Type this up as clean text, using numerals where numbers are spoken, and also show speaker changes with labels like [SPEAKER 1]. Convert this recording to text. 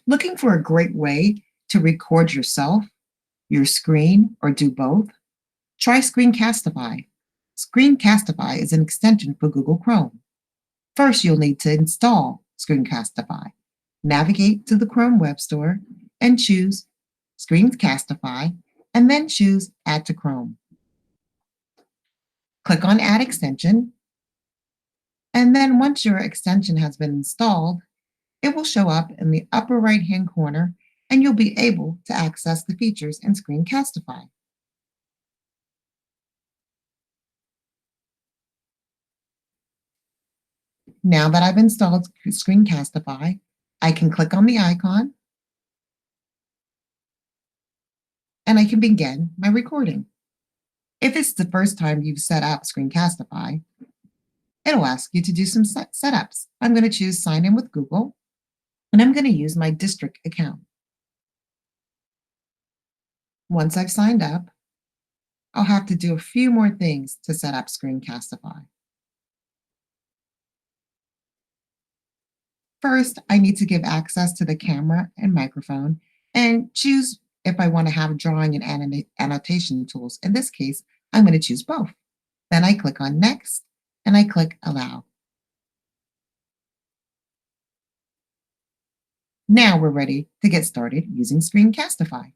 [SPEAKER 1] Looking for a great way to record yourself, your screen, or do both? Try Screencastify. Screencastify is an extension for Google Chrome. First, you'll need to install Screencastify. Navigate to the Chrome Web Store and choose Screencastify, and then choose Add to Chrome. Click on Add Extension, and then once your extension has been installed, it will show up in the upper right-hand corner, and you'll be able to access the features in Screencastify. Now that I've installed Screencastify, I can click on the icon, and I can begin my recording. If it's the first time you've set up Screencastify, it'll ask you to do some setups. I'm going to choose Sign in with Google, and I'm going to use my district account. Once I've signed up, I'll have to do a few more things to set up Screencastify. First, I need to give access to the camera and microphone and choose if I want to have drawing and annotation tools. In this case, I'm going to choose both. Then I click on Next, and I click Allow. Now we're ready to get started using Screencastify.